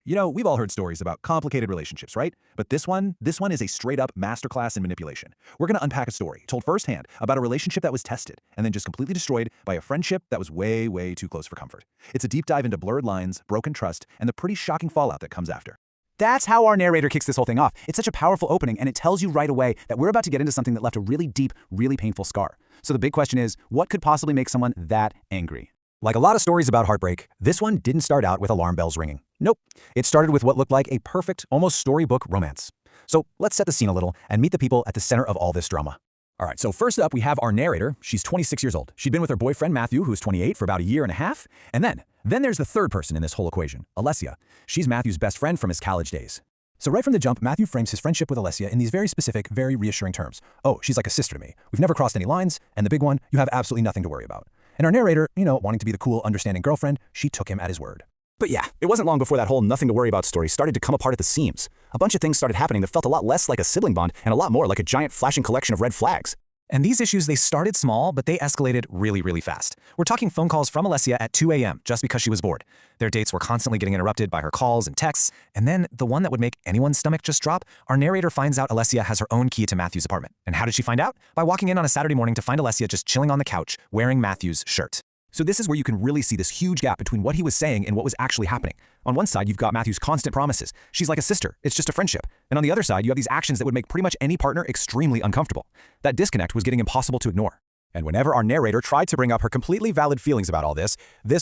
You know, we've all heard stories about complicated relationships, right? But this one is a straight-up masterclass in manipulation. We're going to unpack a story told firsthand about a relationship that was tested and then just completely destroyed by a friendship that was way, way too close for comfort. It's a deep dive into blurred lines, broken trust, and the pretty shocking fallout that comes after. That's how our narrator kicks this whole thing off. It's such a powerful opening, and it tells you right away that we're about to get into something that left a really deep, really painful scar. So the big question is, what could possibly make someone that angry? Like a lot of stories about heartbreak, this one didn't start out with alarm bells ringing. Nope. It started with what looked like a perfect, almost storybook romance. So let's set the scene a little and meet the people at the center of all this drama. All right, so first up, we have our narrator. She's 26 years old. She'd been with her boyfriend, Matthew, who's 28, for about a year and a half. And then there's the third person in this whole equation, Alessia. She's Matthew's best friend from his college days. So right from the jump, Matthew frames his friendship with Alessia in these very specific, very reassuring terms. Oh, she's like a sister to me. We've never crossed any lines. And the big one, you have absolutely nothing to worry about. And our narrator, wanting to be the cool, understanding girlfriend, she took him at his word. But yeah, it wasn't long before that whole nothing to worry about story started to come apart at the seams. A bunch of things started happening that felt a lot less like a sibling bond and a lot more like a giant flashing collection of red flags. And these issues, they started small, but they escalated really, really fast. We're talking phone calls from Alessia at 2 a.m. just because she was bored. Their dates were constantly getting interrupted by her calls and texts. And then the one that would make anyone's stomach just drop, our narrator finds out Alessia has her own key to Matthew's apartment. And how did she find out? By walking in on a Saturday morning to find Alessia just chilling on the couch, wearing Matthew's shirt. So this is where you can really see this huge gap between what he was saying and what was actually happening. On one side, you've got Matthew's constant promises. She's like a sister. It's just a friendship. And on the other side, you have these actions that would make pretty much any partner extremely uncomfortable. That disconnect was getting impossible to ignore. And whenever our narrator tried to bring up her completely valid feelings about all this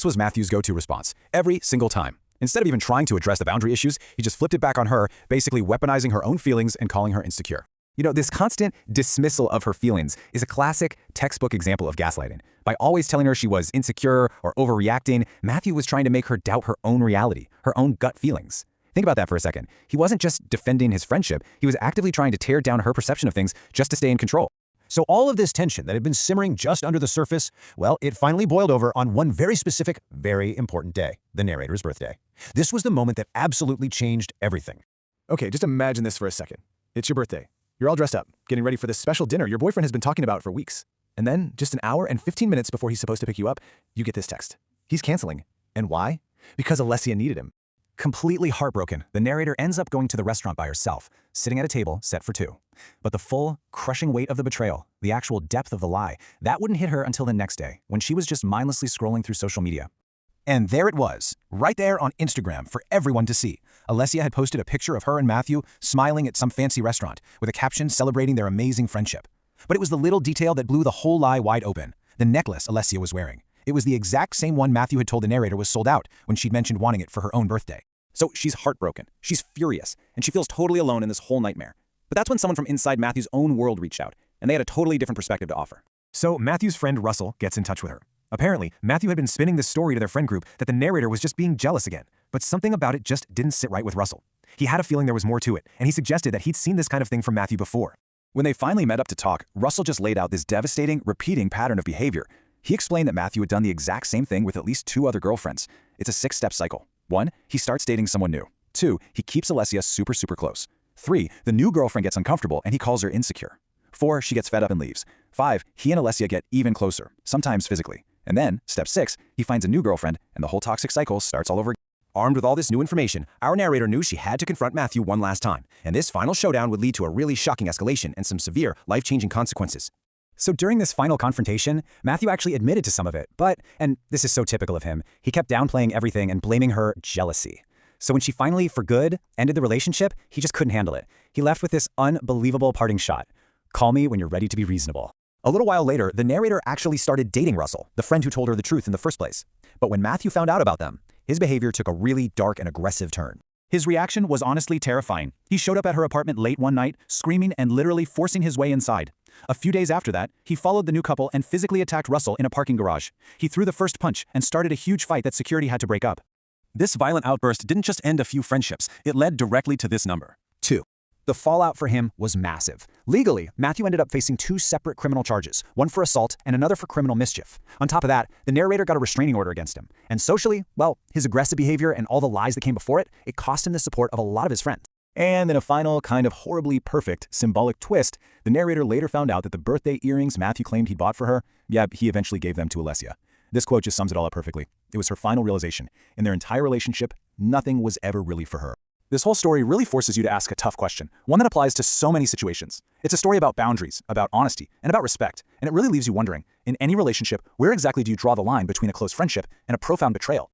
was Matthew's go-to response. Every single time. Instead of even trying to address the boundary issues, he just flipped it back on her, basically weaponizing her own feelings and calling her insecure. This constant dismissal of her feelings is a classic textbook example of gaslighting. By always telling her she was insecure or overreacting, Matthew was trying to make her doubt her own reality, her own gut feelings. Think about that for a second. He wasn't just defending his friendship, he was actively trying to tear down her perception of things just to stay in control. So all of this tension that had been simmering just under the surface, well, it finally boiled over on one very specific, very important day, the narrator's birthday. This was the moment that absolutely changed everything. Okay, just imagine this for a second. It's your birthday. You're all dressed up, getting ready for this special dinner your boyfriend has been talking about for weeks. And then, just an hour and 15 minutes before he's supposed to pick you up, you get this text. He's canceling. And why? Because Alessia needed him. Completely heartbroken, the narrator ends up going to the restaurant by herself, sitting at a table set for two. But the full, crushing weight of the betrayal, the actual depth of the lie, that wouldn't hit her until the next day, when she was just mindlessly scrolling through social media. And there it was, right there on Instagram for everyone to see. Alessia had posted a picture of her and Matthew smiling at some fancy restaurant with a caption celebrating their amazing friendship. But it was the little detail that blew the whole lie wide open. The necklace Alessia was wearing. It was the exact same one Matthew had told the narrator was sold out when she'd mentioned wanting it for her own birthday. So she's heartbroken, she's furious, and she feels totally alone in this whole nightmare. But that's when someone from inside Matthew's own world reached out, and they had a totally different perspective to offer. So Matthew's friend Russell gets in touch with her. Apparently, Matthew had been spinning this story to their friend group that the narrator was just being jealous again, but something about it just didn't sit right with Russell. He had a feeling there was more to it, and he suggested that he'd seen this kind of thing from Matthew before. When they finally met up to talk, Russell just laid out this devastating, repeating pattern of behavior. He explained that Matthew had done the exact same thing with at least 2 other girlfriends. It's a 6-step cycle. 1, he starts dating someone new. 2, he keeps Alessia super, super close. 3, the new girlfriend gets uncomfortable and he calls her insecure. 4, she gets fed up and leaves. 5, he and Alessia get even closer, sometimes physically. And then, step 6, he finds a new girlfriend, and the whole toxic cycle starts all over again. Armed with all this new information, our narrator knew she had to confront Matthew one last time, and this final showdown would lead to a really shocking escalation and some severe, life-changing consequences. So during this final confrontation, Matthew actually admitted to some of it, but, and this is so typical of him, he kept downplaying everything and blaming her jealousy. So when she finally, for good, ended the relationship, he just couldn't handle it. He left with this unbelievable parting shot. Call me when you're ready to be reasonable. A little while later, the narrator actually started dating Russell, the friend who told her the truth in the first place. But when Matthew found out about them, his behavior took a really dark and aggressive turn. His reaction was honestly terrifying. He showed up at her apartment late one night, screaming and literally forcing his way inside. A few days after that, he followed the new couple and physically attacked Russell in a parking garage. He threw the first punch and started a huge fight that security had to break up. This violent outburst didn't just end a few friendships, it led directly to this number. 2. The fallout for him was massive. Legally, Matthew ended up facing 2 separate criminal charges, one for assault and another for criminal mischief. On top of that, the narrator got a restraining order against him. And socially, well, his aggressive behavior and all the lies that came before it, it cost him the support of a lot of his friends. And in a final, kind of horribly perfect, symbolic twist, the narrator later found out that the birthday earrings Matthew claimed he'd bought for her, he eventually gave them to Alessia. This quote just sums it all up perfectly. It was her final realization. In their entire relationship, nothing was ever really for her. This whole story really forces you to ask a tough question, one that applies to so many situations. It's a story about boundaries, about honesty, and about respect, and it really leaves you wondering, in any relationship, where exactly do you draw the line between a close friendship and a profound betrayal?